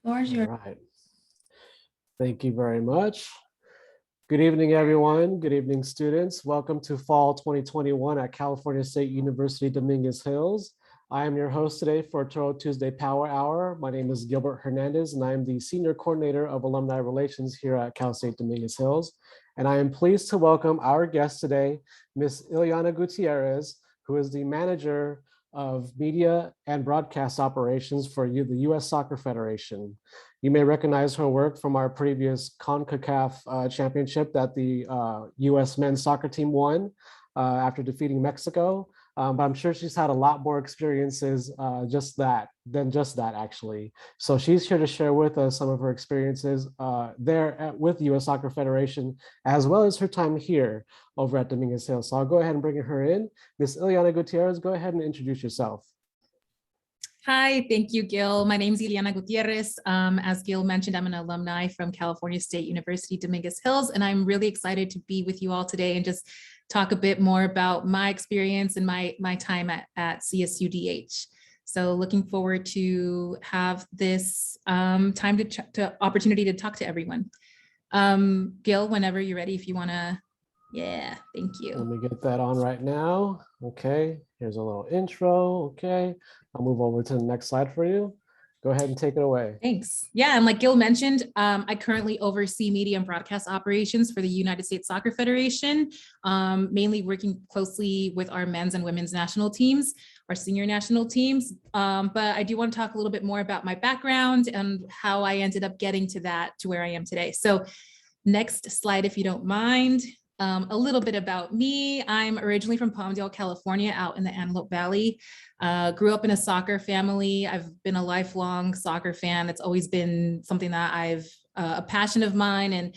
Floor's yours. All right. Thank you very much. Good evening, everyone. Good evening, students. Welcome to Fall 2021 at California State University, Dominguez Hills. I am your host today for Toro Tuesday Power Hour. My name is Gilbert Hernandez, and I am the Senior Coordinator of Alumni Relations here at Cal State Dominguez Hills. And I am pleased to welcome our guest today, Ms. Ilyanna Gutierrez, who is the Manager of Media and Broadcast Operations for the U.S. Soccer Federation. You may recognize her work from our previous CONCACAF championship that the U.S. men's soccer team won after defeating Mexico. But I'm sure she's had a lot more experiences than just that, actually. So she's here to share with us some of her experiences with the U.S. Soccer Federation, as well as her time here over at Dominguez Hills. So I'll go ahead and bring her in. Ms. Ilyanna Gutierrez, go ahead and introduce yourself. Hi, thank you, Gil. My name is Ilyanna Gutierrez. As Gil mentioned, I'm an alumni from California State University, Dominguez Hills, and I'm really excited to be with you all today and just talk a bit more about my experience and my time at CSUDH. So looking forward to have this opportunity to talk to everyone. Gil, whenever you're ready, if you want to. Yeah, thank you. Let me get that on right now. Okay, here's a little intro. Okay, I'll move over to the next slide for you. Go ahead and take it away. Thanks. Yeah, and like Gil mentioned, I currently oversee media and broadcast operations for the United States Soccer Federation, mainly working closely with our men's and women's national teams, our senior national teams. But I do want to talk a little bit more about my background and how I ended up getting to where I am today. So next slide, if you don't mind. A little bit about me. I'm originally from Palmdale, California, out in the Antelope Valley. Grew up in a soccer family. I've been a lifelong soccer fan. It's always been something that a passion of mine. And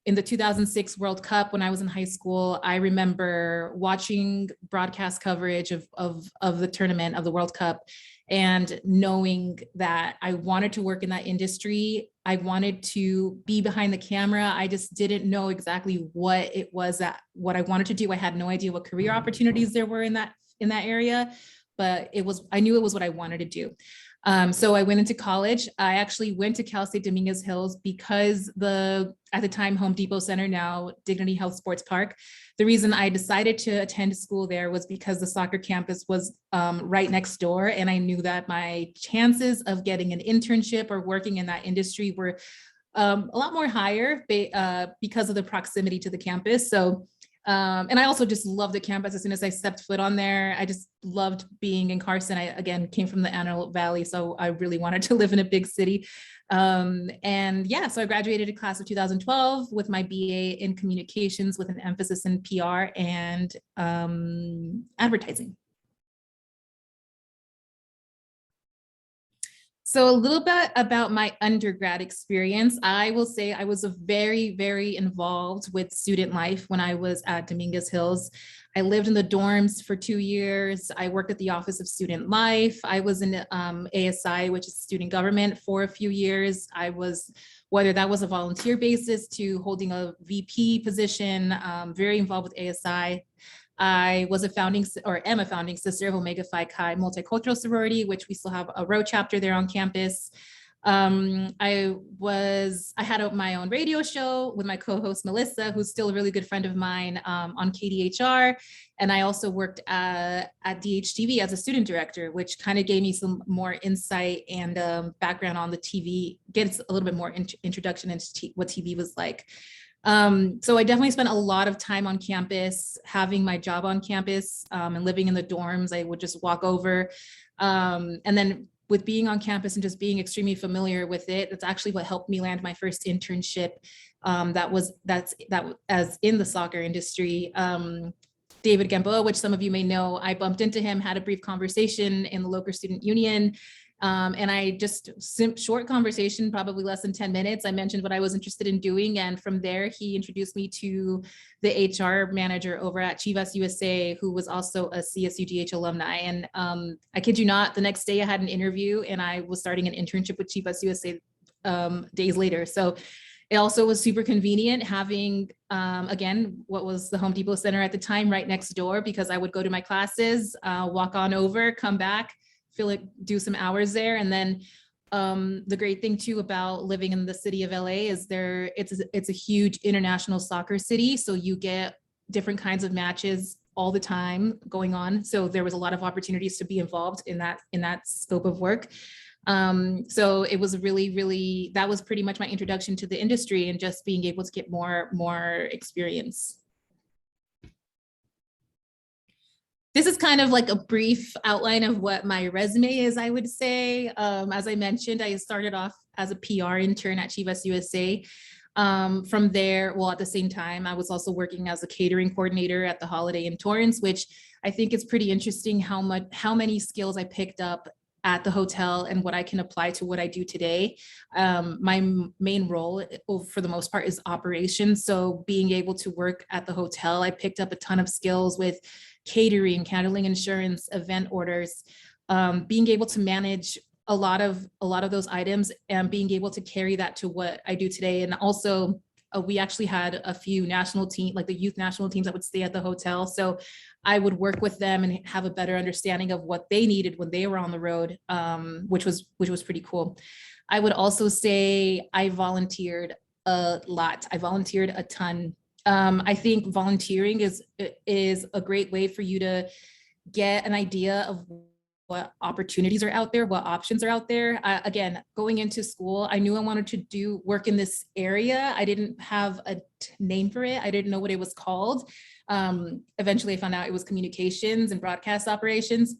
in the 2006 World Cup, when I was in high school, I remember watching broadcast coverage of the tournament of the World Cup and knowing that I wanted to work in that industry. I wanted to be behind the camera. I just didn't know exactly what I wanted to do. I had no idea what career opportunities there were in that area, but I knew it was what I wanted to do. So I went into college. I actually went to Cal State Dominguez Hills because at the time, Home Depot Center, now Dignity Health Sports Park. The reason I decided to attend school there was because the soccer campus was right next door. And I knew that my chances of getting an internship or working in that industry were a lot more higher because of the proximity to the campus. So and I also just loved the campus. As soon as I stepped foot on there, I just loved being in Carson. I, again, came from the Antelope Valley, so I really wanted to live in a big city. And yeah, so I graduated in class of 2012 with my BA in communications with an emphasis in PR and advertising. So a little bit about my undergrad experience. I will say I was very, very involved with student life when I was at Dominguez Hills. I lived in the dorms for 2 years. I worked at the Office of Student Life. I was in ASI, which is student government, for a few years. I was, whether that was a volunteer basis to holding a VP position, very involved with ASI. I was am a founding sister of Omega Phi Chi Multicultural Sorority, which we still have a row chapter there on campus. I had my own radio show with my co-host Melissa, who's still a really good friend of mine, on KDHR. And I also worked at DHTV as a student director, which kind of gave me some more insight and background on the TV, gets a little bit more introduction into what TV was like. So I definitely spent a lot of time on campus, having my job on campus, and living in the dorms. I would just walk over. And then with being on campus and just being extremely familiar with it, that's actually what helped me land my first internship. That's as in the soccer industry. David Gamboa, which some of you may know, I bumped into him, had a brief conversation in the local student union. And I just short conversation, probably less than 10 minutes. I mentioned what I was interested in doing. And from there, he introduced me to the HR manager over at Chivas USA, who was also a CSUDH alumni. And I kid you not, the next day I had an interview and I was starting an internship with Chivas USA days later. So it also was super convenient having, again, what was the Home Depot Center at the time right next door, because I would go to my classes, walk on over, come back, do some hours there. And then The great thing too about living in the city of LA is it's a huge international soccer city. So you get different kinds of matches all the time going on. So there was a lot of opportunities to be involved in that scope of work. So it was really, that was pretty much my introduction to the industry and just being able to get more experience. This is kind of like a brief outline of what my resume is, I would say. As I mentioned, I started off as a PR intern at Chivas USA. From there, well, at the same time, I was also working as a catering coordinator at the Holiday Inn Torrance, which I think it's pretty interesting how many skills I picked up at the hotel and what I can apply to what I do today. My main role, for the most part, is operations. So being able to work at the hotel, I picked up a ton of skills with catering, handling insurance, event orders, being able to manage a lot of those items and being able to carry that to what I do today. And also we actually had a few national teams, like the youth national teams that would stay at the hotel. So I would work with them and have a better understanding of what they needed when they were on the road, which was pretty cool. I would also say I volunteered a lot. I volunteered a ton. I think volunteering is a great way for you to get an idea of what opportunities are out there, what options are out there. Again, going into school, I knew I wanted to do work in this area. I didn't have a name for it. I didn't know what it was called. Eventually I found out it was communications and broadcast operations,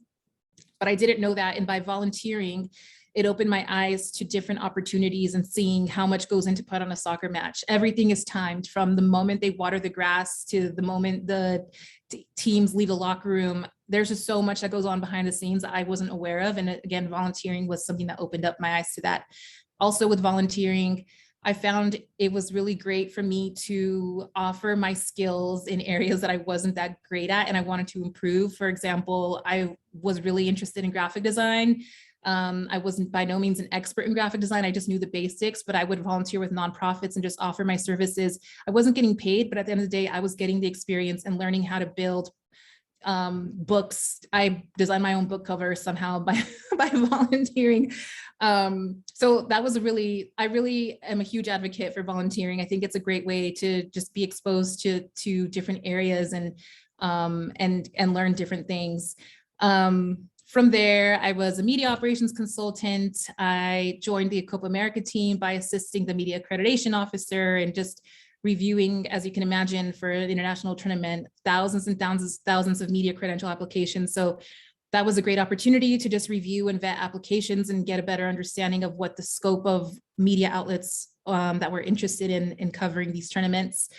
but I didn't know that. And by volunteering, it opened my eyes to different opportunities and seeing how much goes into put on a soccer match. Everything is timed from the moment they water the grass to the moment the teams leave the locker room. There's just so much that goes on behind the scenes that I wasn't aware of. And again, volunteering was something that opened up my eyes to that. Also with volunteering, I found it was really great for me to offer my skills in areas that I wasn't that great at and I wanted to improve. For example, I was really interested in graphic design. I wasn't by no means an expert in graphic design. I just knew the basics, but I would volunteer with nonprofits and just offer my services. I wasn't getting paid, but at the end of the day, I was getting the experience and learning how to build books. I designed my own book cover somehow by volunteering. So that was I really am a huge advocate for volunteering. I think it's a great way to just be exposed to different areas and learn different things. From there, I was a media operations consultant. I joined the Copa America team by assisting the media accreditation officer and just reviewing, as you can imagine, for an international tournament, thousands and thousands of media credential applications. So that was a great opportunity to just review and vet applications and get a better understanding of what the scope of media outlets that were interested in covering these tournaments.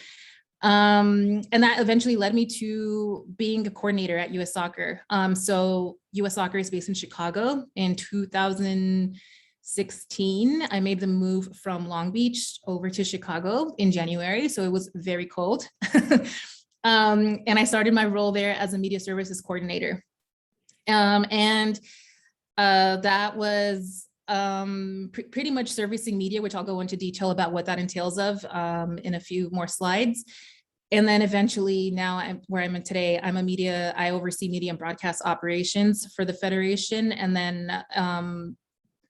And that eventually led me to being a coordinator at US Soccer. So US Soccer is based in Chicago. In 2016, I made the move from Long Beach over to Chicago in January. So it was very cold. And I started my role there as a media services coordinator. That was pretty much servicing media, which I'll go into detail about what that entails in a few more slides. And then eventually now where I'm in today, I oversee media and broadcast operations for the Federation. And then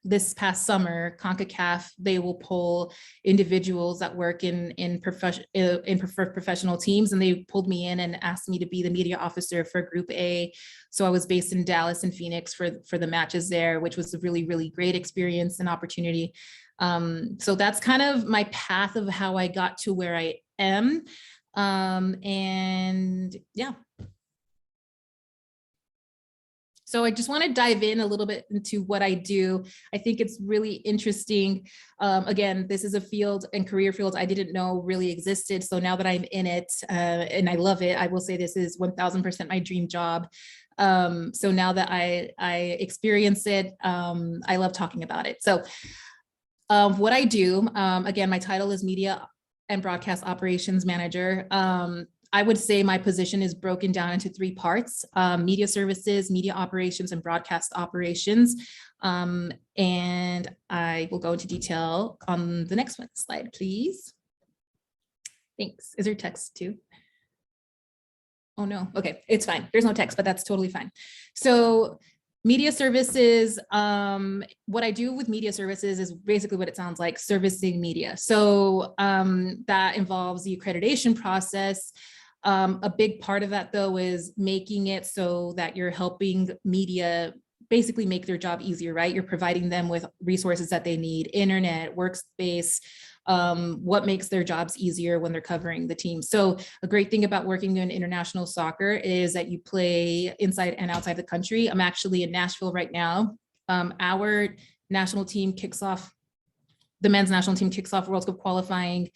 this past summer, CONCACAF, they will pull individuals that work in professional teams, and they pulled me in and asked me to be the media officer for Group A. So I was based in Dallas and Phoenix for the matches there, which was a really, really great experience and opportunity. So that's kind of my path of how I got to where I am. And yeah. So I just want to dive in a little bit into what I do. I think it's really interesting. Again, this is a field and career field I didn't know really existed. So now that I'm in it and I love it, I will say this is 1000% my dream job. So now that I experience it, I love talking about it. So what I do, again, my title is Media and Broadcast Operations Manager. I would say my position is broken down into three parts: media services, media operations, and broadcast operations. And I will go into detail on the next one. Slide, please. Thanks. Is there text too? Oh no, okay, it's fine. There's no text, but that's totally fine. So Media services, what I do with media services is basically what it sounds like, servicing media. So that involves the accreditation process. A big part of that, though, is making it so that you're helping media basically make their job easier, right? You're providing them with resources that they need, internet, workspace, what makes their jobs easier when they're covering the team. So a great thing about working in international soccer is that you play inside and outside the country. I'm actually in Nashville right now. Our national team kicks off, the men's national team kicks off World Cup qualifying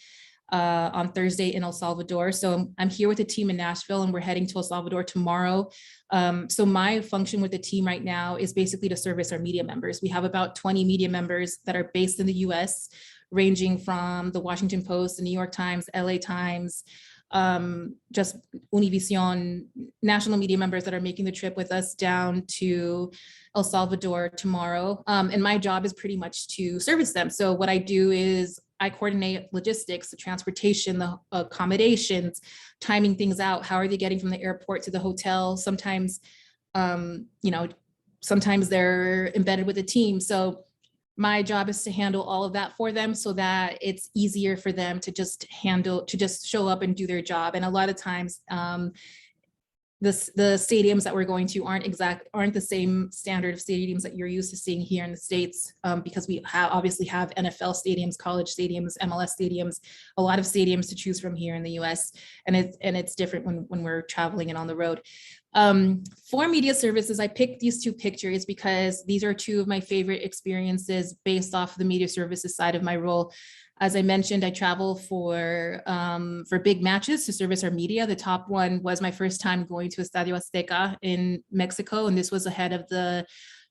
on Thursday in El Salvador. So I'm here with the team in Nashville and we're heading to El Salvador tomorrow. So my function with the team right now is basically to service our media members. We have about 20 media members that are based in the US, ranging from the Washington Post, the New York Times, LA Times, just Univision, national media members that are making the trip with us down to El Salvador tomorrow. And my job is pretty much to service them. So what I do is I coordinate logistics, the transportation, the accommodations, timing things out. How are they getting from the airport to the hotel? Sometimes, sometimes they're embedded with a team. So my job is to handle all of that for them so that it's easier for them to just show up and do their job. And a lot of times, the stadiums that we're going to aren't the same standard of stadiums that you're used to seeing here in the States, because we obviously have NFL stadiums, college stadiums, MLS stadiums, a lot of stadiums to choose from here in the US. And it's different when we're traveling and on the road. For media services, I picked these two pictures because these are two of my favorite experiences based off the media services side of my role. As I mentioned, I travel for big matches to service our media. The top one was my first time going to Estadio Azteca in Mexico, and this was ahead of the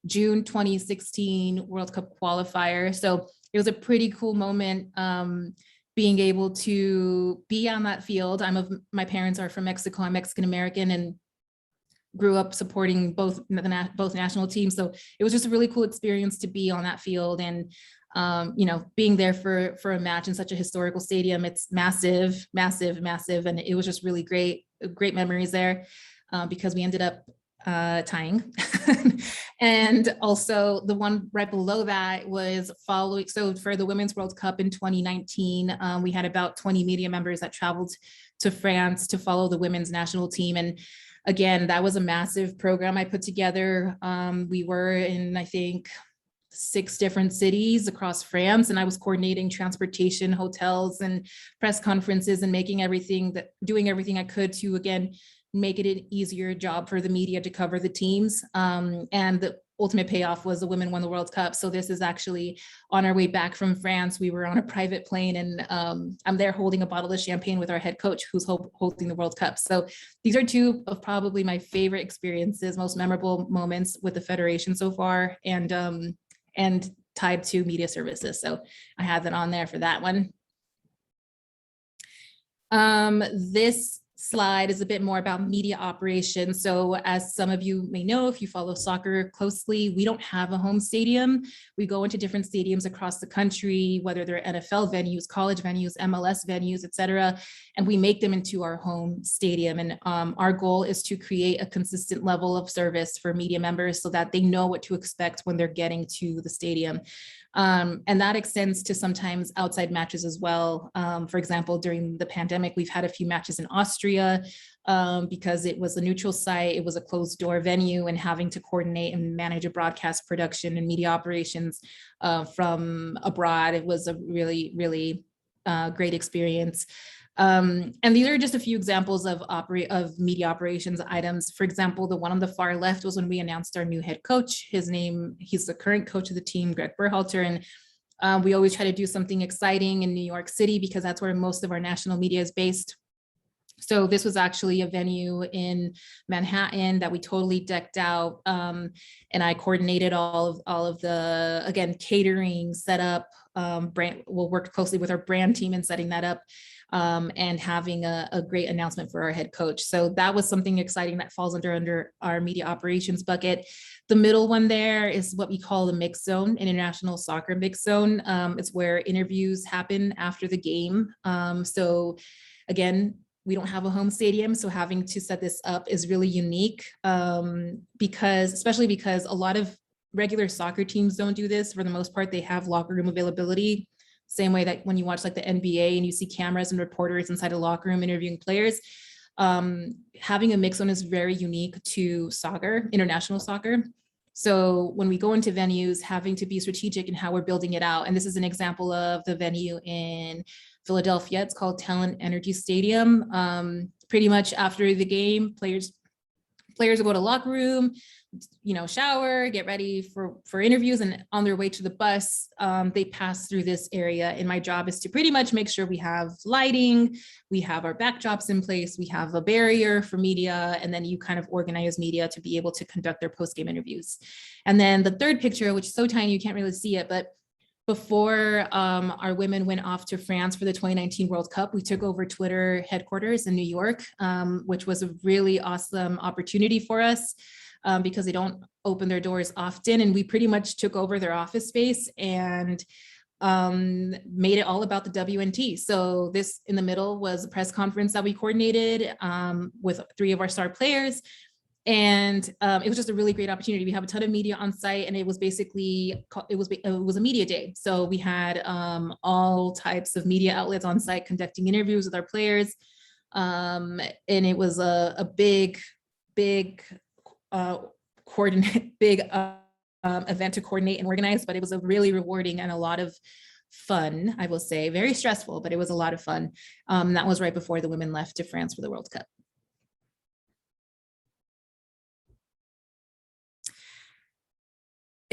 June 2016 World Cup qualifier. So it was a pretty cool moment, being able to be on that field. My parents are from Mexico. I'm Mexican American and grew up supporting both national teams. So it was just a really cool experience to be on that field and being there for a match in such a historical stadium. It's massive, massive, massive. And it was just really great memories there, because we ended up tying. And also the one right below that was following. So for the Women's World Cup in 2019, we had about 20 media members that traveled to France to follow the women's national team. And again, that was a massive program I put together. We were in, I think, 6 different cities across France, and I was coordinating transportation, hotels, and press conferences, and doing everything I could to, again, make it an easier job for the media to cover the teams. And the ultimate payoff was the women won the World Cup. So this is actually on our way back from France. We were on a private plane, and I'm there holding a bottle of champagne with our head coach who's holding the World Cup. So these are two of probably my favorite experiences, most memorable moments with the Federation so far, and tied to media services. So I had that on there for that one. This slide is a bit more about media operations. So as some of you may know, if you follow soccer closely, we don't have a home stadium. We go into different stadiums across the country, whether they're NFL venues, college venues, MLS venues, et cetera, and we make them into our home stadium. And our goal is to create a consistent level of service for media members so that they know what to expect when they're getting to the stadium. And that extends to sometimes outside matches as well. For example, during the pandemic, we've had a few matches in Austria because it was a neutral site, it was a closed door venue, and having to coordinate and manage a broadcast production and media operations from abroad, it was a really, really great experience. And these are just a few examples of media operations items. For example, the one on the far left was when we announced our new head coach. He's the current coach of the team, Greg Berhalter. And we always try to do something exciting in New York City because that's where most of our national media is based. So this was actually a venue in Manhattan that we totally decked out. And I coordinated all of the, again, catering, setup, we'll work closely with our brand team in setting that up. And having a great announcement for our head coach. So that was something exciting that falls under our media operations bucket. The middle one there is what we call the mix zone, international soccer mix zone. It's where interviews happen after the game. So again, We don't have a home stadium, so having to set this up is really unique, especially because a lot of regular soccer teams don't do this. For the most part, they have locker room availability. Same way that when you watch like the NBA and you see cameras and reporters inside a locker room interviewing players, having a mixed zone is very unique to soccer, international soccer. So when we go into venues, having to be strategic in how we're building it out. And this is an example of the venue in Philadelphia. It's called Talent Energy Stadium. Pretty much after the game, players will go to locker room, shower, get ready for interviews, and on their way to the bus, they pass through this area. And my job is to pretty much make sure we have lighting, we have our backdrops in place, we have a barrier for media, and then you kind of organize media to be able to conduct their post-game interviews. And then the third picture, which is so tiny you can't really see it, but before our women went off to France for the 2019 World Cup, we took over Twitter headquarters in New York, which was a really awesome opportunity for us because they don't open their doors often. And we pretty much took over their office space and made it all about the WNT. So this in the middle was a press conference that we coordinated with 3 of our star players. And it was just a really great opportunity. We have a ton of media on site, and it was basically, it was a media day. So we had all types of media outlets on site conducting interviews with our players. And it was a big event to coordinate and organize, but it was a really rewarding and a lot of fun, I will say. Very stressful, but it was a lot of fun. That was right before the women left to France for the World Cup.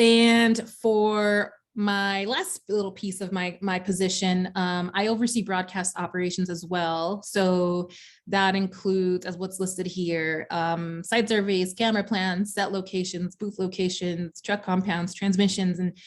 And for my last little piece of my position, I oversee broadcast operations as well. So that includes, as what's listed here, site surveys, camera plans, set locations, booth locations, truck compounds, transmissions. And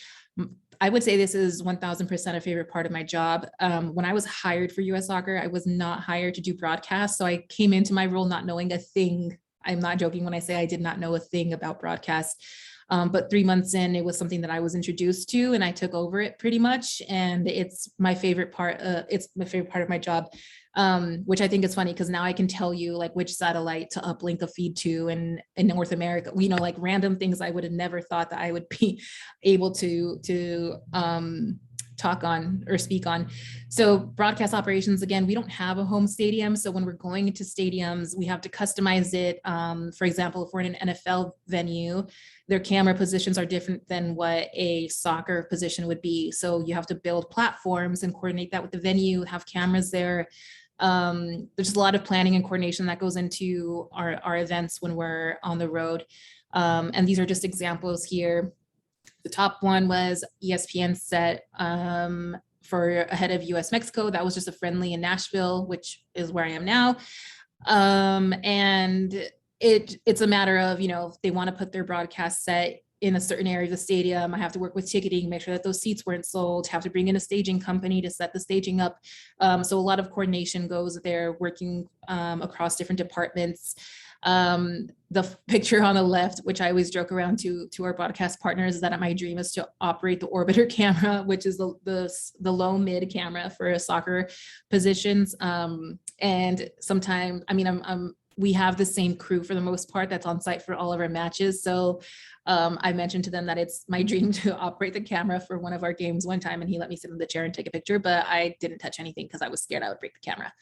I would say this is 1000% a favorite part of my job. When I was hired for US Soccer, I was not hired to do broadcast. So I came into my role not knowing a thing. I'm not joking when I say I did not know a thing about broadcast. But 3 months in, it was something that I was introduced to, and I took over it pretty much. And it's my favorite part. It's my favorite part of my job, which I think is funny because now I can tell you like which satellite to uplink a feed to in North America. Like random things I would have never thought that I would be able to talk on or speak on. So broadcast operations, again, we don't have a home stadium. So when we're going into stadiums, we have to customize it. For example, if we're in an NFL venue, their camera positions are different than what a soccer position would be. So you have to build platforms and coordinate that with the venue, have cameras there. There's a lot of planning and coordination that goes into our events when we're on the road. And these are just examples here. The top one was ESPN set for ahead of US Mexico. That was just a friendly in Nashville, which is where I am now. And it's a matter of, if they want to put their broadcast set in a certain area of the stadium, I have to work with ticketing, make sure that those seats weren't sold, have to bring in a staging company to set the staging up. So a lot of coordination goes there, working across different departments. The picture on the left, which I always joke around to our broadcast partners, is that my dream is to operate the orbiter camera, which is the low mid camera for soccer positions. And sometimes, we have the same crew for the most part that's on site for all of our matches. So I mentioned to them that it's my dream to operate the camera for one of our games one time, and he let me sit in the chair and take a picture, but I didn't touch anything because I was scared I would break the camera.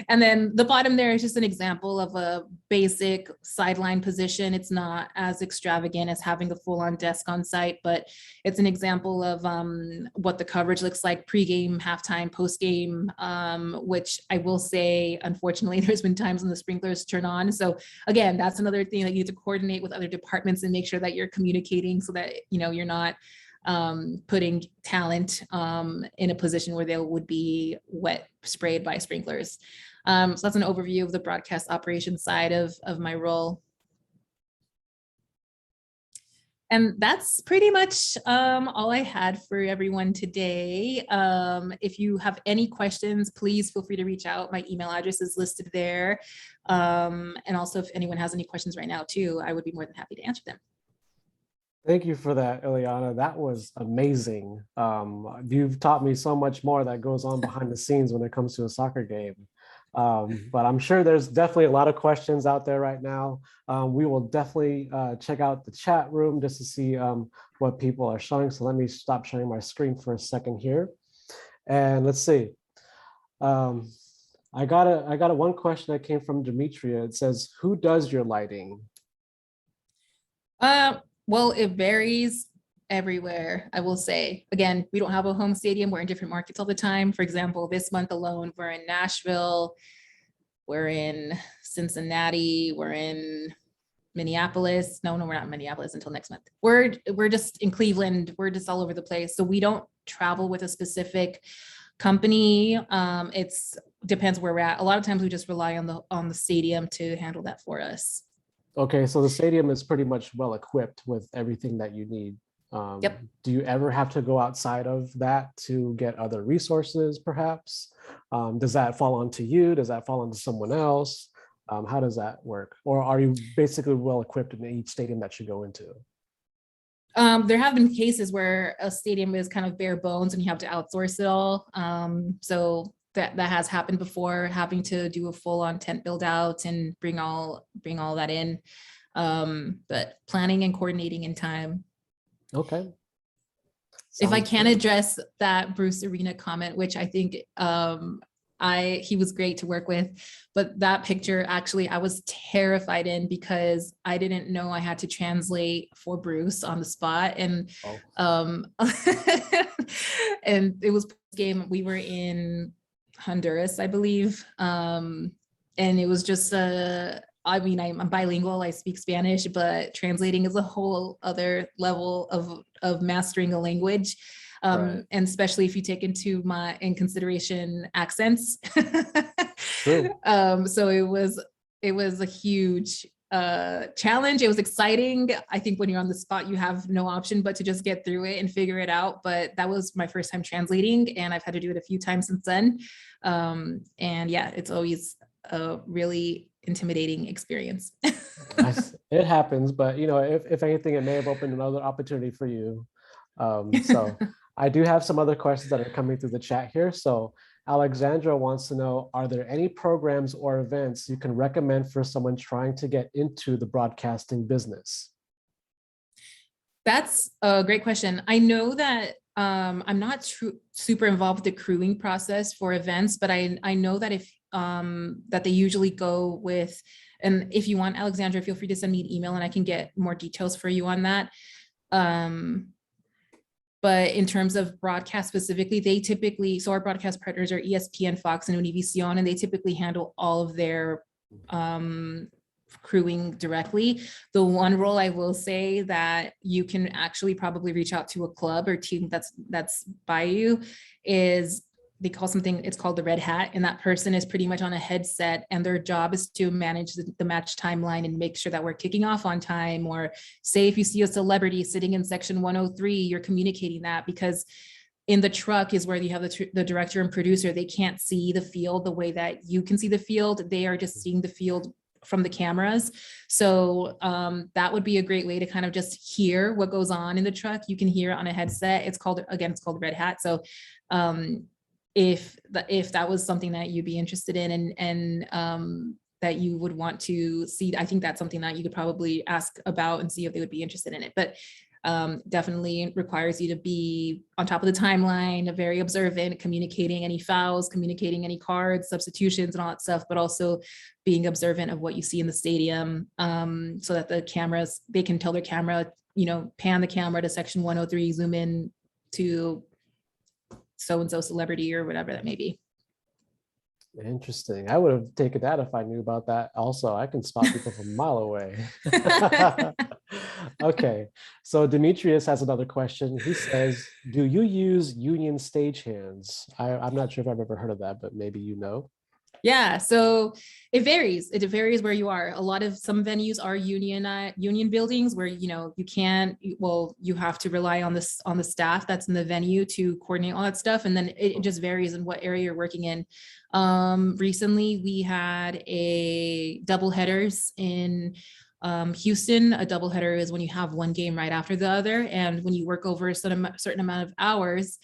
And then the bottom there is just an example of a basic sideline position. It's not as extravagant as having a full-on desk on site, but it's an example of what the coverage looks like pre-game, halftime, post-game, which I will say, unfortunately, there's been times when the sprinklers turn on. So again, that's another thing that you need to coordinate with other departments and make sure that you're communicating so that you're not putting talent in a position where they would be wet sprayed by sprinklers. So that's an overview of the broadcast operations side of my role. And that's pretty much all I had for everyone today. If you have any questions, please feel free to reach out. My email address is listed there. And also if anyone has any questions right now too, I would be more than happy to answer them. Thank you for that, Ilyanna. That was amazing. You've taught me so much more that goes on behind the scenes when it comes to a soccer game. But I'm sure there's definitely a lot of questions out there right now. We will definitely check out the chat room just to see what people are showing. So let me stop sharing my screen for a second here. And let's see. I got a one question that came from Demetria. It says, who does your lighting? Well, it varies everywhere, I will say. Again, we don't have a home stadium. We're in different markets all the time. For example, this month alone, we're in Nashville, we're in Cincinnati, we're in Minneapolis. No, we're not in Minneapolis until next month. We're just in Cleveland. We're just all over the place. So we don't travel with a specific company. It's depends where we're at. A lot of times we just rely on the stadium to handle that for us. Okay, so the stadium is pretty much well equipped with everything that you need. Yep. Do you ever have to go outside of that to get other resources, perhaps? Does that fall onto you? Does that fall onto someone else? How does that work? Or are you basically well equipped in each stadium that you go into? There have been cases where a stadium is kind of bare bones and you have to outsource it all. So that has happened before, having to do a full-on tent build out and bring all that in. But planning and coordinating in time. Okay. If I Sounds can good. address that Bruce Arena comment, which I think he was great to work with, but that picture actually I was terrified in because I didn't know I had to translate for Bruce on the spot. And and it was game, we were in Honduras, I believe. And it was just I mean, I'm bilingual, I speak Spanish, but translating is a whole other level of mastering a language. Right. And especially if you take in consideration accents. True. So it was a huge challenge. It was exciting. I think when you're on the spot, you have no option but to just get through it and figure it out. But that was my first time translating, and I've had to do it a few times since then. And yeah, it's always a really intimidating experience. It happens, but if anything, it may have opened another opportunity for you. So I do have some other questions that are coming through the chat here. So Alexandra wants to know, are there any programs or events you can recommend for someone trying to get into the broadcasting business? That's a great question. I know that I'm not super involved with the crewing process for events, but I know that if that they usually go with, and if you want, Alexandra, feel free to send me an email and I can get more details for you on that. But in terms of broadcast specifically, they typically, so our broadcast partners are ESPN, Fox, and Univision, and they typically handle all of their crewing directly. The one role I will say that you can actually probably reach out to a club or team that's by you is they call something, it's called the red hat. And that person is pretty much on a headset and their job is to manage the match timeline and make sure that we're kicking off on time. Or say if you see a celebrity sitting in section 103, you're communicating that, because in the truck is where you have the director and producer. They can't see the field the way that you can see the field. They are just seeing the field from the cameras. So that would be a great way to kind of just hear what goes on in the truck. You can hear it on a headset. It's called red hat. So if that was something that you'd be interested in and that you would want to see, I think that's something that you could probably ask about and see if they would be interested in it. But definitely requires you to be on top of the timeline, very observant, communicating any fouls, communicating any cards, substitutions and all that stuff, but also being observant of what you see in the stadium, so that the cameras, they can tell their camera, pan the camera to section 103, zoom in to so-and-so celebrity or whatever that may be. Interesting. I would have taken that if I knew about that. Also, I can spot people from a mile away. Okay, so Demetrius has another question. He says, do you use union stagehands? I'm not sure if I've ever heard of that, but maybe you know. Yeah, so it varies. It varies where you are. Some venues are union buildings where you can't. Well, you have to rely on the staff that's in the venue to coordinate all that stuff, and then it just varies in what area you're working in. Recently, we had a double headers in Houston. A double header is when you have one game right after the other, and when you work over a certain amount of hours,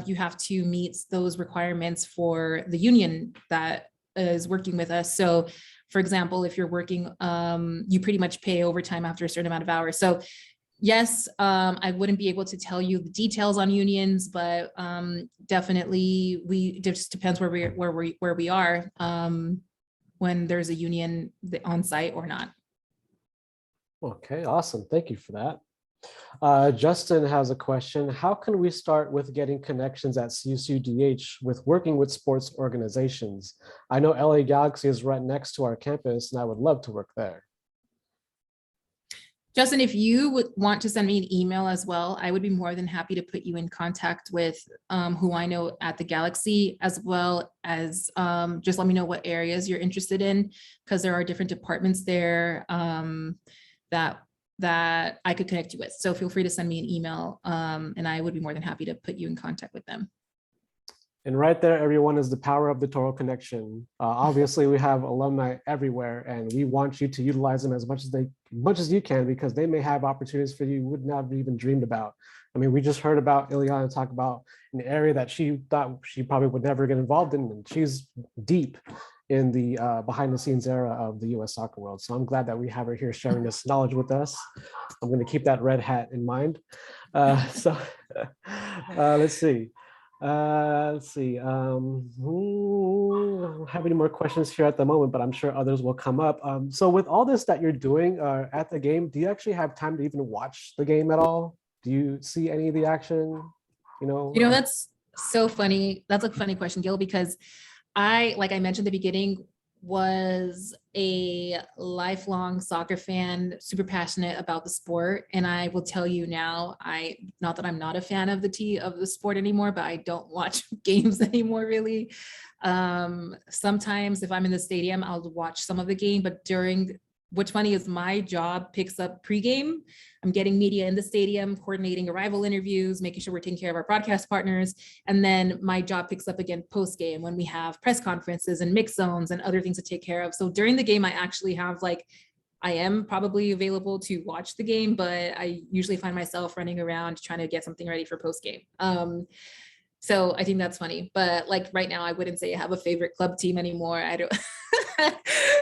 you have to meet those requirements for the union that is working with us. So for example, if you're working, you pretty much pay overtime after a certain amount of hours. So yes, I wouldn't be able to tell you the details on unions, but definitely it just depends where we are when there's a union on site or not. Okay, awesome. Thank you for that. Justin has a question. How can we start with getting connections at CSUDH with working with sports organizations? I know LA Galaxy is right next to our campus, and I would love to work there. Justin, if you would want to send me an email as well, I would be more than happy to put you in contact with who I know at the Galaxy, as well as just let me know what areas you're interested in, because there are different departments there that I could connect you with. So feel free to send me an email and I would be more than happy to put you in contact with them. And right there, everyone, is the power of the Toro Connection. Obviously, we have alumni everywhere, and we want you to utilize them as much as you can, because they may have opportunities for you would not have even dreamed about. I mean, we just heard about Ilyanna talk about an area that she thought she probably would never get involved in, and she's deep in the behind the scenes era of the US soccer world. So I'm glad that we have her here sharing this knowledge with us. I'm going to keep that red hat in mind. Let's see. I don't have any more questions here at the moment, but I'm sure others will come up. So with all this that you're doing at the game, do you actually have time to even watch the game at all? Do you see any of the action? That's so funny. That's a funny question, Gil, because like I mentioned at the beginning, was a lifelong soccer fan, super passionate about the sport. And I will tell you now, not that I'm not a fan of the sport anymore, but I don't watch games anymore, really. Sometimes if I'm in the stadium, I'll watch some of the game, but what's funny is my job picks up pregame. I'm getting media in the stadium, coordinating arrival interviews, making sure we're taking care of our broadcast partners. And then my job picks up again postgame when we have press conferences and mix zones and other things to take care of. So during the game, I actually have I am probably available to watch the game, but I usually find myself running around trying to get something ready for postgame. So I think that's funny, but right now, I wouldn't say I have a favorite club team anymore. I don't,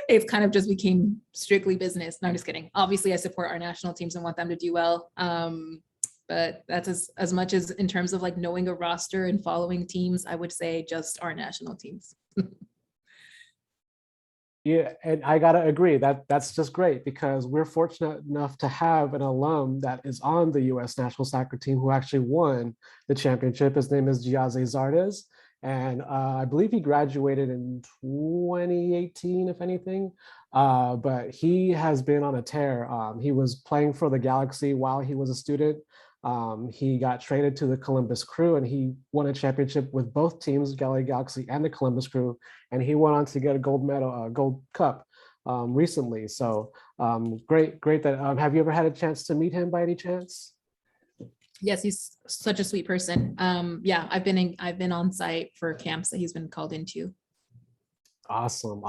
it's kind of just became strictly business. No, I'm just kidding. Obviously I support our national teams and want them to do well. But that's as much as in terms of knowing a roster and following teams, I would say just our national teams. Yeah, and I gotta agree that's just great, because we're fortunate enough to have an alum that is on the U.S. national soccer team who actually won the championship. His name is Gutiérrez Zardes, and I believe he graduated in 2018, if anything. But he has been on a tear. He was playing for the Galaxy while he was a student. He got traded to the Columbus Crew, and he won a championship with both teams, LA Galaxy and the Columbus Crew, and he went on to get a gold medal, gold cup recently. So great that. Have you ever had a chance to meet him by any chance? Yes, he's such a sweet person. Yeah, I've been on site for camps that he's been called into. Awesome.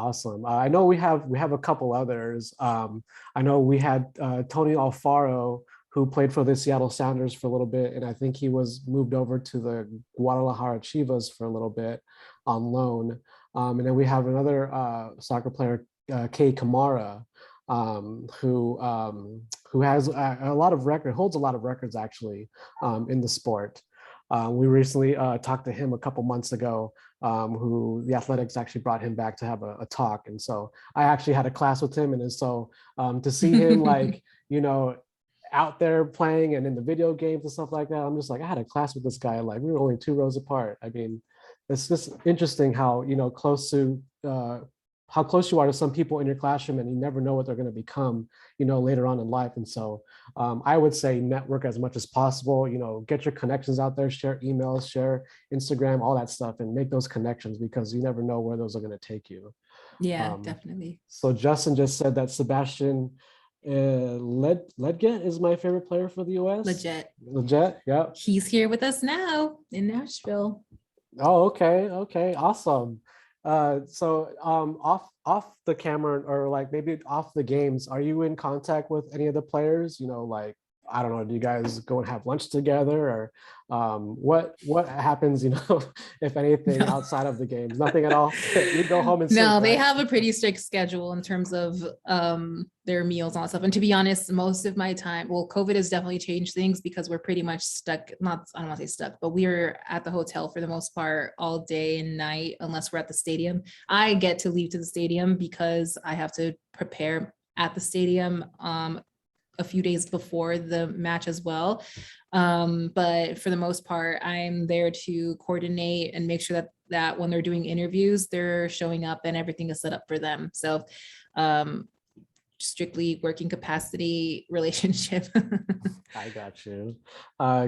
I know we have a couple others. I know we had Tony Alfaro, who played for the Seattle Sounders for a little bit, and I think he was moved over to the Guadalajara Chivas for a little bit on loan. And then we have another soccer player, Kay Kamara, who has holds a lot of records actually in the sport. We recently talked to him a couple months ago, who the Athletics actually brought him back to have a talk. And so I actually had a class with him. And so to see him out there playing and in the video games and stuff like that, I'm just I had a class with this guy, we were only 2 rows apart. I mean, it's just interesting how, how close you are to some people in your classroom, and you never know what they're going to become, later on in life. And so I would say network as much as possible, get your connections out there, share emails, share Instagram, all that stuff, and make those connections, because you never know where those are going to take you. Yeah, definitely. So Justin just said that Sebastian Ledget is my favorite player for the US. Legit, yeah. He's here with us now in Nashville. Oh, okay, awesome. So off the camera, or maybe off the games, are you in contact with any of the players? I don't know, do you guys go and have lunch together, or what happens, if anything No. outside of the games? Nothing at all. You go home and sleep, No, they right? have a pretty strict schedule in terms of their meals and all that stuff. And to be honest, most of my time, well, COVID has definitely changed things because we're pretty much stuck, not, I don't want to say stuck, but we are at the hotel for the most part all day and night, unless we're at the stadium. I get to leave to the stadium because I have to prepare at the stadium a few days before the match as well. But for the most part, I'm there to coordinate and make sure that when they're doing interviews, they're showing up and everything is set up for them. So strictly working capacity relationship. I got you.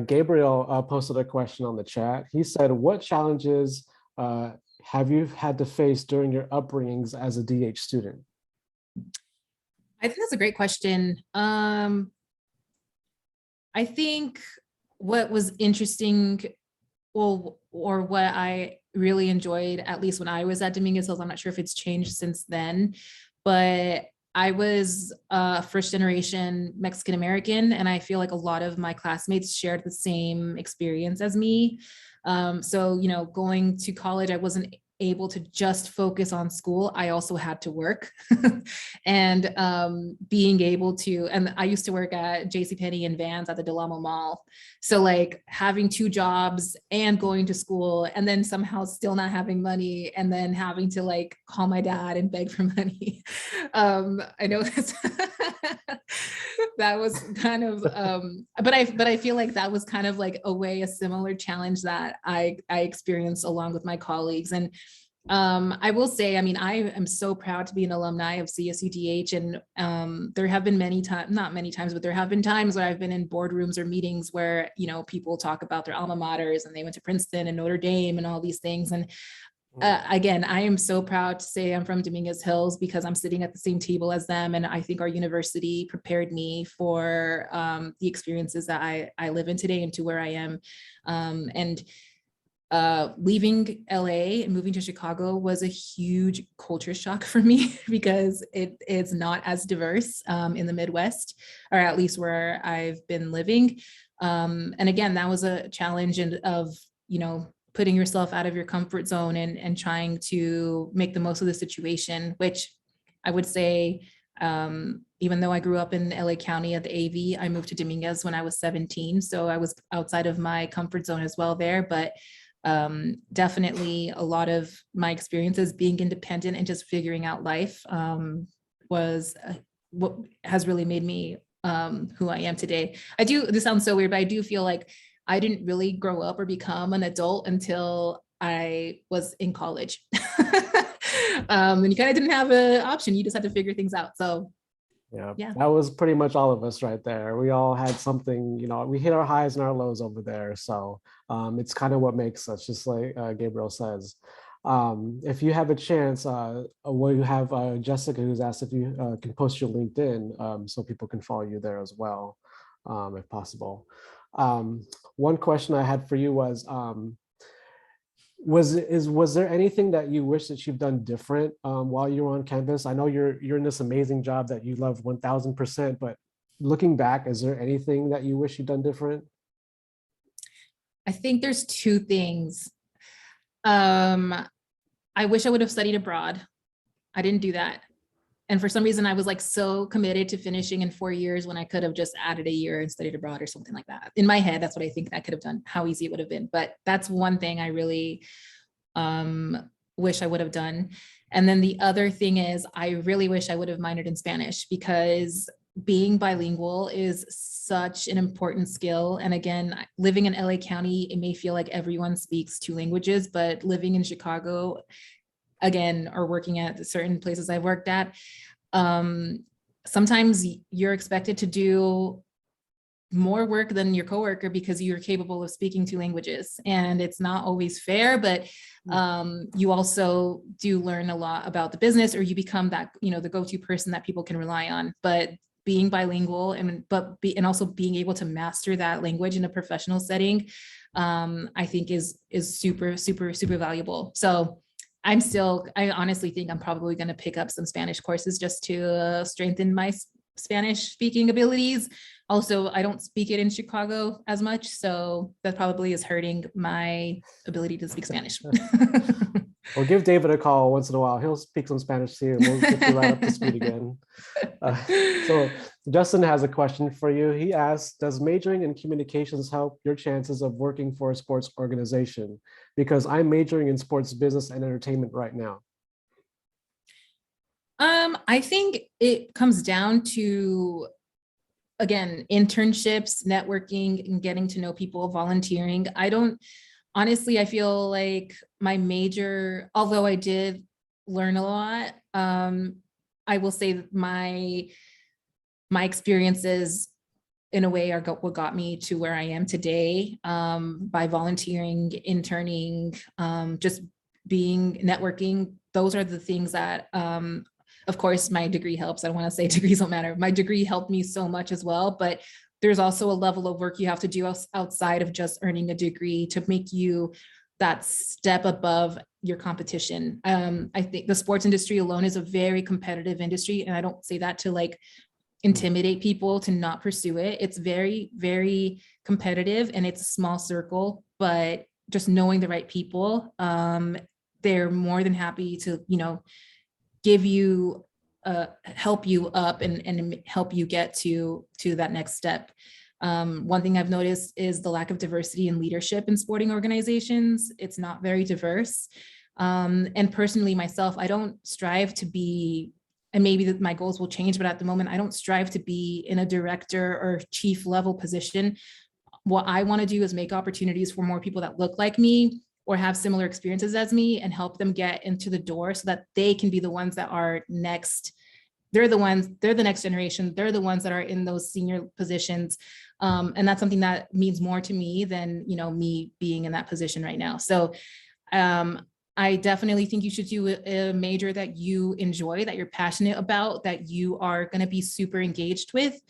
Gabriel posted a question on the chat. He said, what challenges have you had to face during your upbringings as a DH student? I think that's a great question. I think what was interesting, well, or what I really enjoyed, at least when I was at Dominguez Hills, I'm not sure if it's changed since then, but I was first generation Mexican American, and I feel like a lot of my classmates shared the same experience as me. So, going to college, I wasn't able to just focus on school. I also had to work and being able to, and I used to work at JCPenney and Vans at the Del Amo Mall. So like having two jobs and going to school and then somehow still not having money and then having to like call my dad and beg for money. I know that's that was kind of, but I feel like that was kind of like a similar challenge that I experienced along with my colleagues. And I will say, I mean, I am so proud to be an alumni of CSUDH, and there have been not many times, but there have been times where I've been in boardrooms or meetings where, people talk about their alma maters and they went to Princeton and Notre Dame and all these things. And again, I am so proud to say I'm from Dominguez Hills because I'm sitting at the same table as them. And I think our university prepared me for the experiences that I live in today and to where I am. Leaving LA and moving to Chicago was a huge culture shock for me because it's not as diverse in the Midwest, or at least where I've been living. And again, that was a challenge of, putting yourself out of your comfort zone and trying to make the most of the situation, which I would say, even though I grew up in LA County at the AV, I moved to Dominguez when I was 17. So I was outside of my comfort zone as well there, but definitely a lot of my experiences being independent and just figuring out life was what has really made me who I am today. This sounds so weird, but I do feel like I didn't really grow up or become an adult until I was in college. And you kind of didn't have an option. You just had to figure things out. So yeah, that was pretty much all of us right there. We all had something, we hit our highs and our lows over there. So it's kind of what makes us, just like Gabriel says. If you have a chance, you have Jessica, who's asked if you can post your LinkedIn so people can follow you there as well, if possible. One question I had for you was there anything that you wish that you've done different while you were on campus? I know you're in this amazing job that you love 1000%, but looking back, is there anything that you wish you'd done different? I think there's two things. I wish I would have studied abroad. I didn't do that. And for some reason, I was like so committed to finishing in 4 years when I could have just added a year and studied abroad or something like that. In my head, that's what I think I could have done, how easy it would have been. But that's one thing I really wish I would have done. And then the other thing is, I really wish I would have minored in Spanish, because being bilingual is such an important skill. And again, living in LA County, it may feel like everyone speaks two languages, but living in Chicago, again, or working at certain places I've worked at, sometimes you're expected to do more work than your coworker because you're capable of speaking two languages. And it's not always fair, but you also do learn a lot about the business, or you become that, the go-to person that people can rely on. But being bilingual and also being able to master that language in a professional setting, I think is super, super, super valuable. So I honestly think I'm probably going to pick up some Spanish courses just to strengthen my Spanish speaking abilities. Also, I don't speak it in Chicago as much, so that probably is hurting my ability to speak Spanish. Well, give David a call once in a while. He'll speak some Spanish to you, and we'll get you right up to speed again. So Justin has a question for you. He asks, does majoring in communications help your chances of working for a sports organization? Because I'm majoring in sports business and entertainment right now. I think it comes down to, again, internships, networking, and getting to know people, volunteering. Honestly, I feel like my major, although I did learn a lot, I will say that my experiences in a way are what got me to where I am today, by volunteering, interning, just being networking. Those are the things that, of course, my degree helps. I don't want to say degrees don't matter. My degree helped me so much as well, but there's also a level of work you have to do outside of just earning a degree to make you that step above your competition. I think the sports industry alone is a very competitive industry, and I don't say that to like intimidate people to not pursue it. It's very, very competitive, and it's a small circle, but just knowing the right people, they're more than happy to, give you, help you up and help you get to that next step. One thing I've noticed is the lack of diversity in leadership in sporting organizations. It's not very diverse. And personally myself, I don't strive to be, and maybe that my goals will change, but at the moment, I don't strive to be in a director or chief level position. What I want to do is make opportunities for more people that look like me or have similar experiences as me and help them get into the door so that they can be the ones that are next. They're the next generation. They're the ones that are in those senior positions. And that's something that means more to me than, me being in that position right now. So I definitely think you should do a major that you enjoy, that you're passionate about, that you are going to be super engaged with.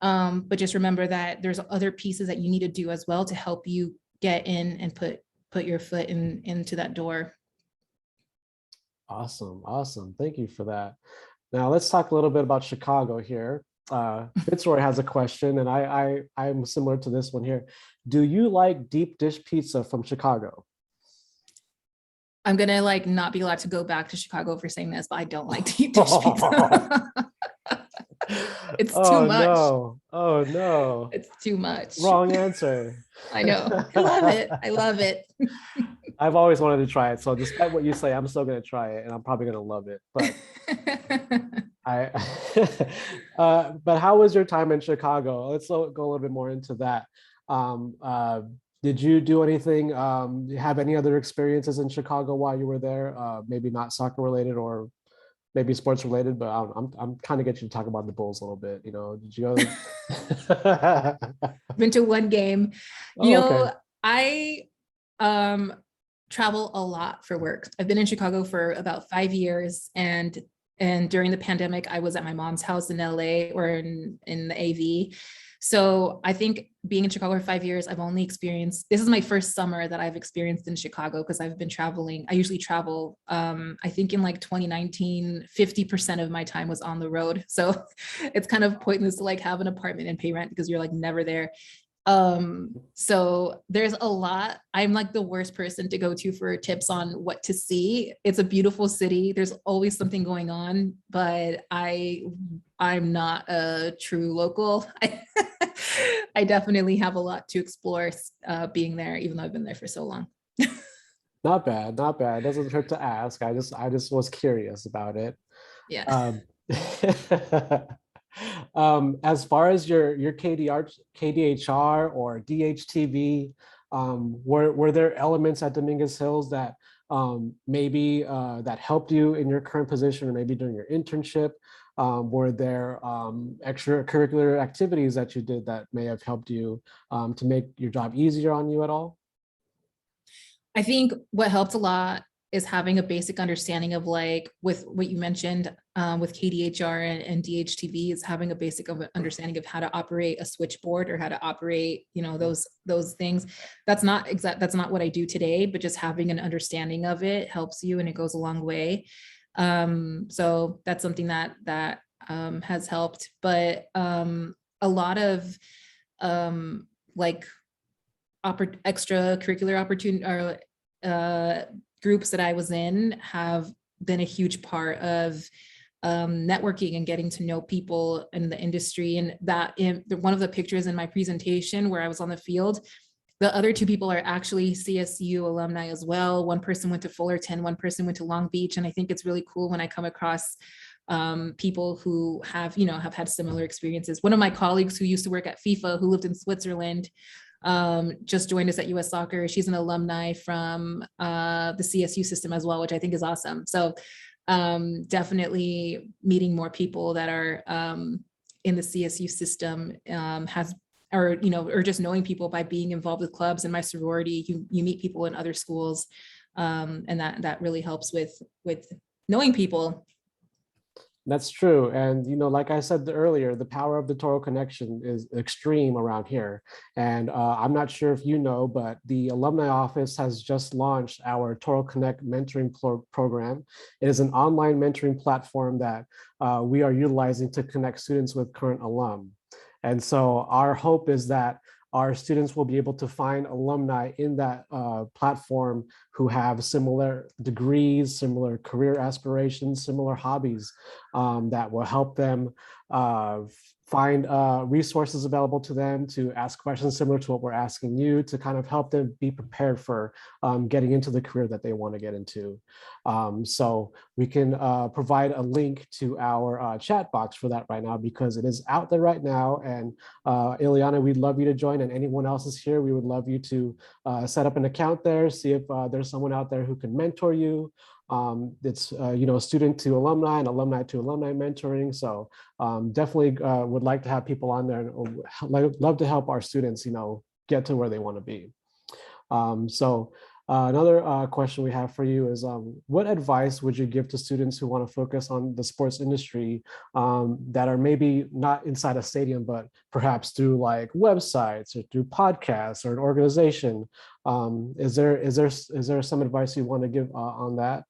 But just remember that there's other pieces that you need to do as well to help you get in and put your foot into that door. Awesome. Thank you for that. Now let's talk a little bit about Chicago here. Fitzroy has a question, and I'm similar to this one here. Do you like deep dish pizza from Chicago? I'm gonna not be allowed to go back to Chicago for saying this, but I don't like deep dish pizza. It's too much. No. Oh no. It's too much. Wrong answer. I know. I love it. I've always wanted to try it. So despite what you say, I'm still going to try it, and I'm probably going to love it. But but how was your time in Chicago? Let's go a little bit more into that. Did you do anything? Have any other experiences in Chicago while you were there? Maybe not soccer related or maybe sports related, but I'm kind of get you to talk about the Bulls a little bit. Did you go? Been to one game. Okay. I travel a lot for work. I've been in Chicago for about 5 years, and during the pandemic, I was at my mom's house in LA or in the AV. So I think being in Chicago for 5 years, I've only experienced, this is my first summer that I've experienced in Chicago because I've been traveling. I usually travel, I think in 2019, 50% of my time was on the road. So it's kind of pointless to have an apartment and pay rent because you're never there. So there's a lot. I'm the worst person to go to for tips on what to see. It's a beautiful city. There's always something going on, but I'm not a true local. I definitely have a lot to explore being there, even though I've been there for so long. Not bad. It doesn't hurt to ask. I just was curious about it. Yeah. As far as your KDHR or DHTV, were there elements at Dominguez Hills that maybe that helped you in your current position or maybe during your internship? Were there extracurricular activities that you did that may have helped you to make your job easier on you at all? I think what helped a lot is having a basic understanding of with what you mentioned with KDHR and DHTV is having a basic understanding of how to operate a switchboard or how to operate, those things. That's not what I do today, but just having an understanding of it helps you and it goes a long way. So that's something that has helped, but a lot of like extracurricular opportunity or groups that I was in have been a huge part of networking and getting to know people in the industry. And that in one of the pictures in my presentation where I was on the field, the other two people are actually CSU alumni as well. One person went to Fullerton, one person went to Long Beach. And I think it's really cool when I come across people who have, have had similar experiences. One of my colleagues who used to work at FIFA, who lived in Switzerland, just joined us at US Soccer. She's an alumni from the CSU system as well, which I think is awesome. So definitely meeting more people that are in the CSU system or just knowing people by being involved with clubs. In my sorority, you meet people in other schools, and that really helps with knowing people. That's true. And, like I said earlier, the power of the Toro Connection is extreme around here. And I'm not sure if you know, but the alumni office has just launched our Toro Connect mentoring program. It is an online mentoring platform that we are utilizing to connect students with current alum. And so our hope is that our students will be able to find alumni in that platform who have similar degrees, similar career aspirations, similar hobbies that will help them find resources available to them to ask questions similar to what we're asking you, to kind of help them be prepared for getting into the career that they want to get into. So we can provide a link to our chat box for that right now, because it is out there right now. And Ilyanna, we'd love you to join, and anyone else is here, we would love you to set up an account there, see if there's someone out there who can mentor you. It's student to alumni and alumni to alumni mentoring. So definitely would like to have people on there, and love to help our students, get to where they want to be. Another question we have for you is, what advice would you give to students who want to focus on the sports industry that are maybe not inside a stadium, but perhaps through like websites or through podcasts or an organization? Is there some advice you want to give on that?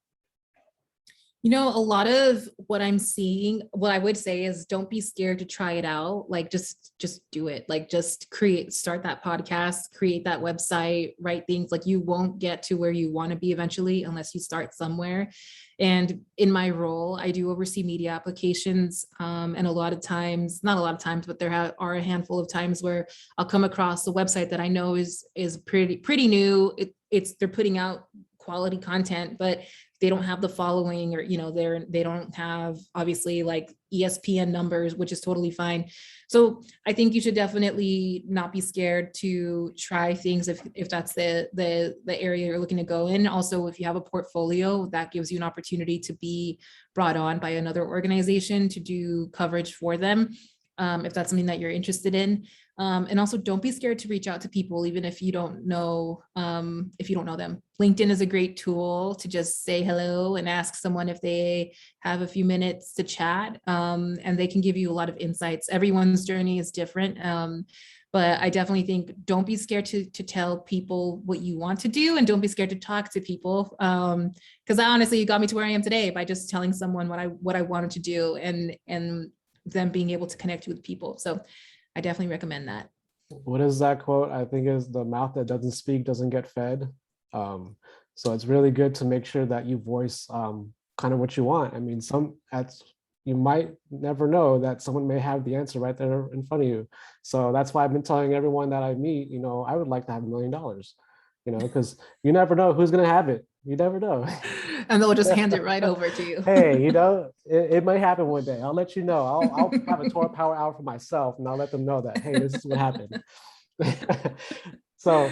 A lot of what I'm seeing, what I would say is don't be scared to try it out. Like just do it. Like just start that podcast, create that website, write things. Like you won't get to where you want to be eventually unless you start somewhere. And in my role, I do oversee media applications. And a lot of times, not a lot of times, but there are a handful of times where I'll come across a website that I know is pretty new. They're putting out quality content, but they don't have the following, or they don't have obviously like ESPN numbers, which is totally fine. So I think you should definitely not be scared to try things if that's the area you're looking to go in. Also, if you have a portfolio, that gives you an opportunity to be brought on by another organization to do coverage for them, if that's something that you're interested in. And also don't be scared to reach out to people, even if you don't know them. LinkedIn is a great tool to just say hello and ask someone if they have a few minutes to chat, and they can give you a lot of insights. Everyone's journey is different. But I definitely think don't be scared to tell people what you want to do, and don't be scared to talk to people. Because honestly, you got me to where I am today by just telling someone what I wanted to do, and them being able to connect with people. So I definitely recommend that. What is that quote? I think is the mouth that doesn't speak doesn't get fed. So it's really good to make sure that you voice kind of what you want. I mean, you might never know that someone may have the answer right there in front of you. So that's why I've been telling everyone that I meet, I would like to have $1 million, because you never know who's going to have it. You never know. And they'll just hand it right over to you. Hey, it might happen one day. I'll let you know. I'll have a Toro Power Hour for myself, and I'll let them know that, hey, this is what happened. So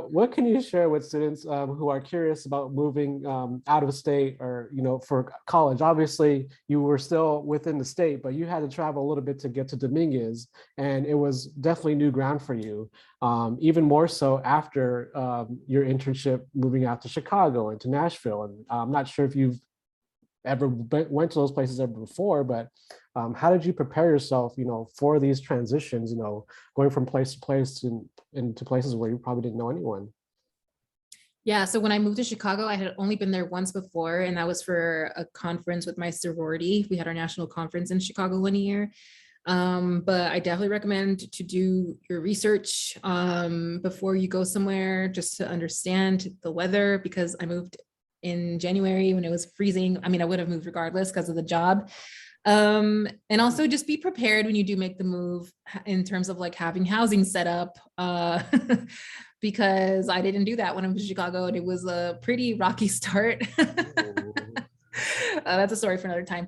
what can you share with students who are curious about moving out of state, or, for college? Obviously, you were still within the state, but you had to travel a little bit to get to Dominguez, and it was definitely new ground for you, even more so after your internship moving out to Chicago and to Nashville. And I'm not sure if you've ever went to those places ever before, but how did you prepare yourself, for these transitions, going from place to place into places where you probably didn't know anyone? Yeah, so when I moved to Chicago, I had only been there once before, and that was for a conference with my sorority. We had our national conference in Chicago one year. But I definitely recommend to do your research before you go somewhere, just to understand the weather, because I moved in January when it was freezing. I mean, I would have moved regardless because of the job. And also just be prepared when you do make the move in terms of like having housing set up. Because I didn't do that when I was in Chicago, and it was a pretty rocky start. That's a story for another time.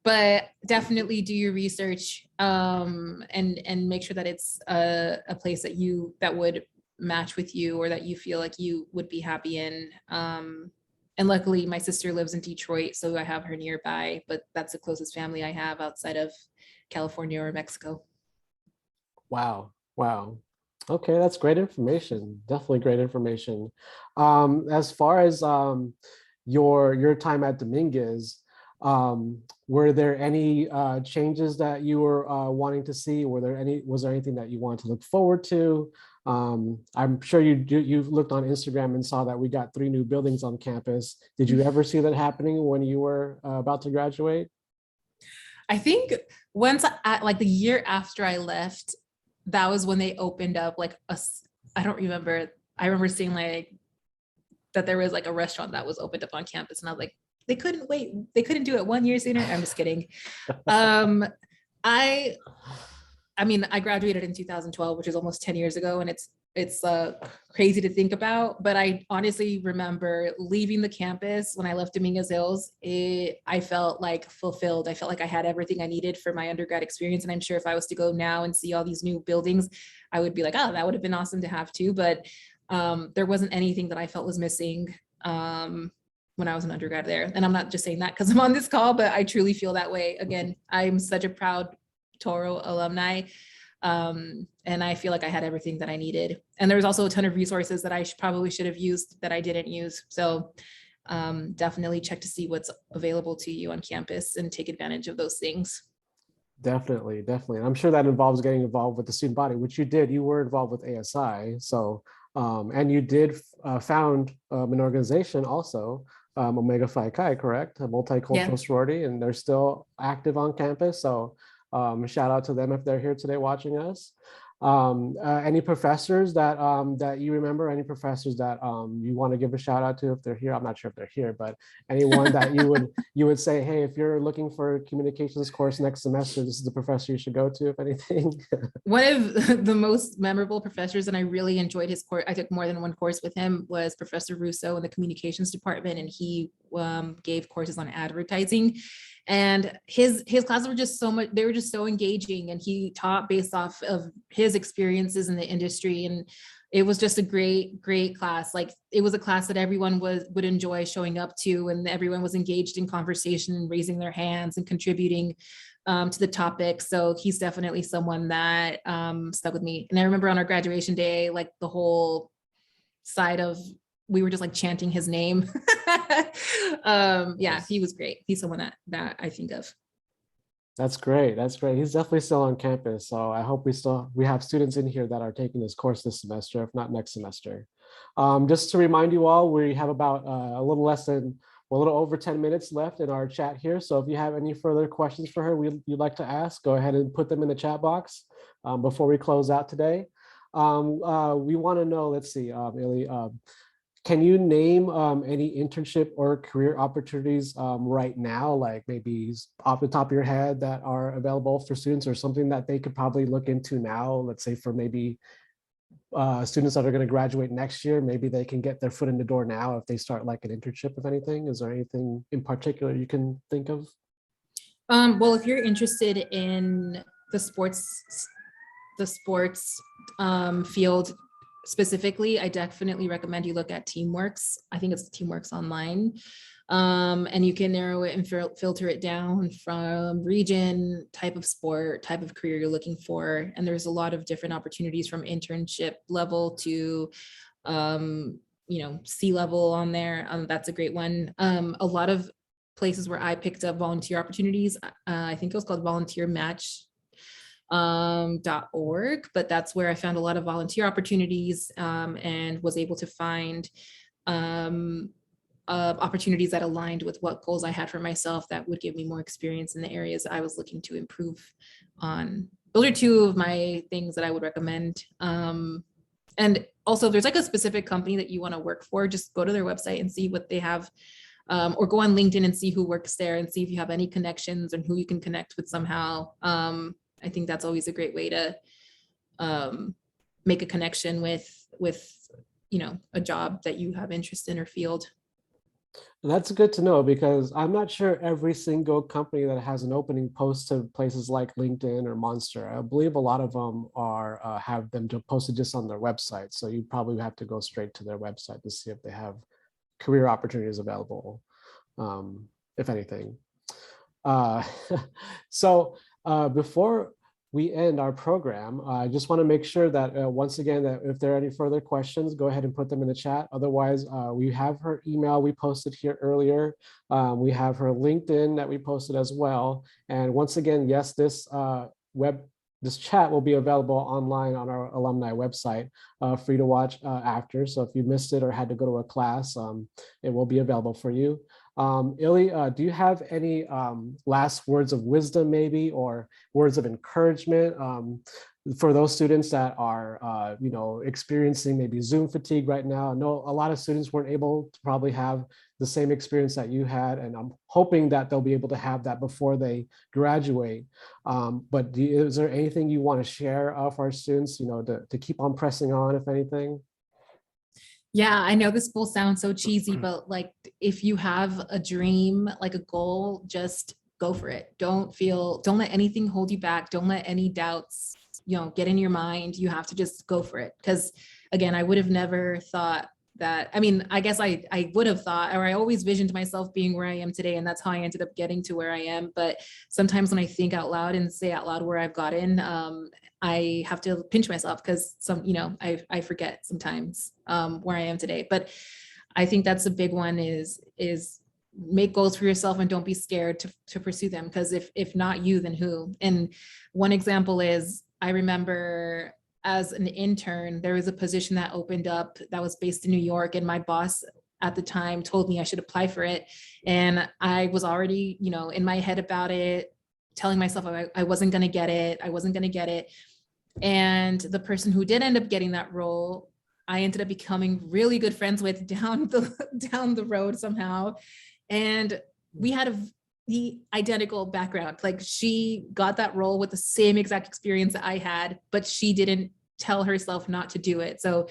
But definitely do your research, and make sure that it's a place that would match with you, or that you feel like you would be happy in. And luckily my sister lives in Detroit, so I have her nearby, but that's the closest family I have outside of California or Mexico. Wow. Wow. Okay, that's great information. Definitely great information. As far as your time at Dominguez, were there any changes that you were wanting to see? Was there anything that you wanted to look forward to? I'm sure you've looked on Instagram and saw that we got 3 new buildings on campus. Did you ever see that happening when you were about to graduate? I think once like the year after I left, that was when they opened up like I don't remember. I remember seeing like that there was like a restaurant that was opened up on campus, and I was like, they couldn't wait. They couldn't do it 1 year sooner. I'm just kidding. Um, I I mean, I graduated in 2012, which is almost 10 years ago, and it's crazy to think about. But I honestly remember leaving the campus when I left Dominguez Hills. I felt like fulfilled. I felt like I had everything I needed for my undergrad experience. And I'm sure if I was to go now and see all these new buildings, I would be like, oh, that would have been awesome to have too. But there wasn't anything that I felt was missing when I was an undergrad there. And I'm not just saying that because I'm on this call, but I truly feel that way. Again, I'm such a proud Toro alumni. And I feel like I had everything that I needed. And there was also a ton of resources that I probably should have used that I didn't use. So definitely check to see what's available to you on campus and take advantage of those things. Definitely, definitely. I'm sure that involves getting involved with the student body, which you did. You were involved with ASI. So, and you did found an organization also, Omega Phi Chi, correct? A Yeah. multicultural sorority, and they're still active on campus. So shout out to them if they're here today watching us. Any professors that you remember? Any professors that you want to give a shout out to if they're here? I'm not sure if they're here, but anyone that you would say, hey, if you're looking for a communications course next semester, this is the professor you should go to, if anything. One of the most memorable professors, and I really enjoyed his course, I took more than one course with him, was Professor Russo in the communications department, and he gave courses on advertising. And his classes were just they were just so engaging, and he taught based off of his experiences in the industry. And it was just a great class. Like, it was a class that everyone would enjoy showing up to, and everyone was engaged in conversation and raising their hands and contributing to the topic. So he's definitely someone that stuck with me. And I remember on our graduation day, like the whole side of, we were just like chanting his name. Yeah, he was great. He's someone that I think of. That's great. That's great. He's definitely still on campus. So I hope we have students in here that are taking this course this semester, if not next semester. Just to remind you all, we have about a little over 10 minutes left in our chat here. So if you have any further questions for her you'd like to ask, go ahead and put them in the chat box before we close out today. We want to know, let's see, Illy, can you name any internship or career opportunities right now, like maybe off the top of your head, that are available for students, or something that they could probably look into now? Let's say for maybe students that are going to graduate next year, maybe they can get their foot in the door now if they start like an internship, if anything. Is there anything in particular you can think of? Well, if you're interested in the sports field specifically, I definitely recommend you look at Teamworks. I think it's Teamworks Online. And you can narrow it and filter it down from region, type of sport, type of career you're looking for. And there's a lot of different opportunities from internship level to C-level on there. That's a great one. A lot of places where I picked up volunteer opportunities, I think it was called Volunteer Match. .org, but that's where I found a lot of volunteer opportunities and was able to find opportunities that aligned with what goals I had for myself that would give me more experience in the areas I was looking to improve on. Those are two of my things that I would recommend. And also, if there's like a specific company that you want to work for, just go to their website and see what they have, or go on LinkedIn and see who works there and see if you have any connections and who you can connect with somehow. I think that's always a great way to make a connection with a job that you have interest in or field. That's good to know, because I'm not sure every single company that has an opening posts to places like LinkedIn or Monster. I believe a lot of them are have them posted just on their website. So you probably have to go straight to their website to see if they have career opportunities available, if anything. Before we end our program, I just want to make sure that once again, that if there are any further questions, go ahead and put them in the chat. Otherwise, we have her email we posted here earlier. We have her LinkedIn that we posted as well. And once again, yes, this chat will be available online on our alumni website for you to watch after. So if you missed it or had to go to a class, it will be available for you. Illy, do you have any last words of wisdom maybe, or words of encouragement for those students that are experiencing maybe Zoom fatigue right now? I know a lot of students weren't able to probably have the same experience that you had, and I'm hoping that they'll be able to have that before they graduate. But is there anything you want to share for our students, to keep on pressing on, if anything? Yeah, I know this will sound so cheesy, but like, if you have a dream, like a goal, just go for it. Don't let anything hold you back. Don't let any doubts, get in your mind. You have to just go for it. Because again, I would have never thought that, I guess I would have thought, or I always visioned myself being where I am today. And that's how I ended up getting to where I am. But sometimes when I think out loud and say out loud where I've gotten, I have to pinch myself, because I forget sometimes where I am today. But I think that's a big one, is make goals for yourself and don't be scared to pursue them. Because if not you, then who? And one example is, I remember as an intern, there was a position that opened up that was based in New York, and my boss at the time told me I should apply for it. And I was already, in my head about it, telling myself I wasn't going to get it. I wasn't going to get it. And the person who did end up getting that role, I ended up becoming really good friends with down the road somehow. And we had the identical background. Like, she got that role with the same exact experience that I had, but she didn't tell herself not to do it. So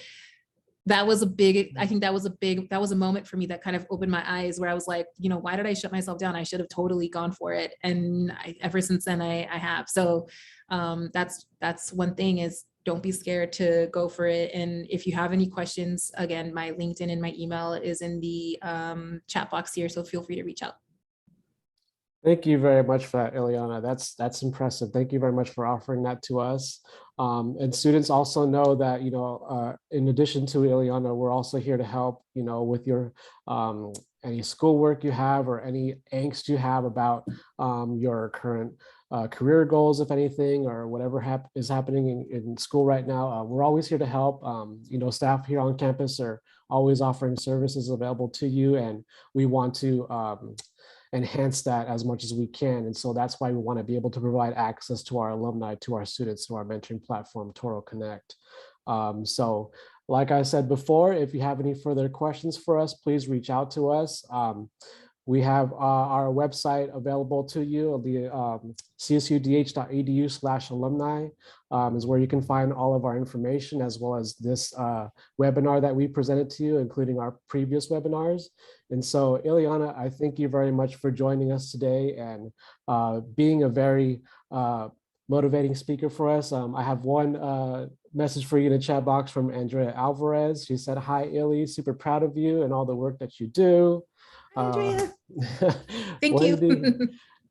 that was a moment for me that kind of opened my eyes, where I was like, why did I shut myself down? I should have totally gone for it. And ever since then I have. So that's one thing, is don't be scared to go for it. And if you have any questions, again, my LinkedIn and my email is in the chat box here. So feel free to reach out. Thank you very much for that, Ilyanna. That's impressive. Thank you very much for offering that to us. And students also know that, in addition to Ilyanna, we're also here to help, with your any schoolwork you have, or any angst you have about your current career goals, if anything, or whatever is happening in school right now. We're always here to help. Staff here on campus are always offering services available to you, and we want to enhance that as much as we can. And so that's why we want to be able to provide access to our alumni, to our students, to our mentoring platform, Toro Connect. So like I said before, if you have any further questions for us, please reach out to us. We have our website available to you. The csudh.edu/alumni is where you can find all of our information, as well as this webinar that we presented to you, including our previous webinars. And so, Ilyanna, I thank you very much for joining us today and being a very motivating speaker for us. I have one message for you in the chat box from Andrea Alvarez. She said, "Hi, Illy, super proud of you and all the work that you do." Andrea. Thank you.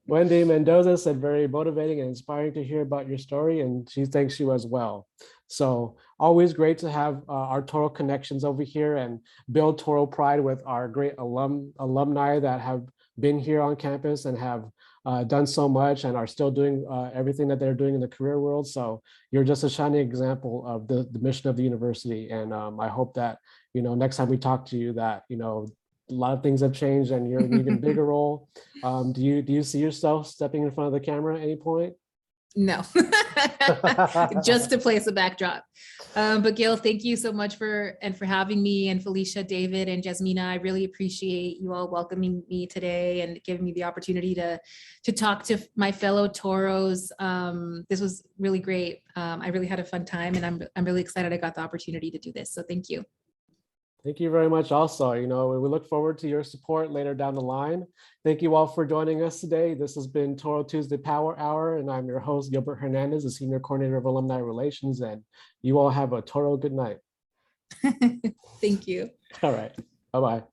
Wendy Mendoza said, "Very motivating and inspiring to hear about your story," and she thanks you as well. So always great to have our Toro connections over here and build Toro pride with our great alumni that have been here on campus and have done so much and are still doing everything that they're doing in the career world. So you're just a shining example of the mission of the university. And I hope that, next time we talk to you that, a lot of things have changed and you're in an even bigger role. Do you see yourself stepping in front of the camera at any point? No, just to place a backdrop. But Gil, thank you so much for having me, and Felicia, David, and Jasmina. I really appreciate you all welcoming me today and giving me the opportunity to talk to my fellow Toros. This was really great. I really had a fun time, and I'm really excited I got the opportunity to do this. So thank you. Thank you very much also. We look forward to your support later down the line. Thank you all for joining us today. This has been Toro Tuesday Power Hour, and I'm your host, Gilbert Hernandez, the Senior Coordinator of Alumni Relations, and you all have a Toro good night. Thank you. All right. Bye-bye.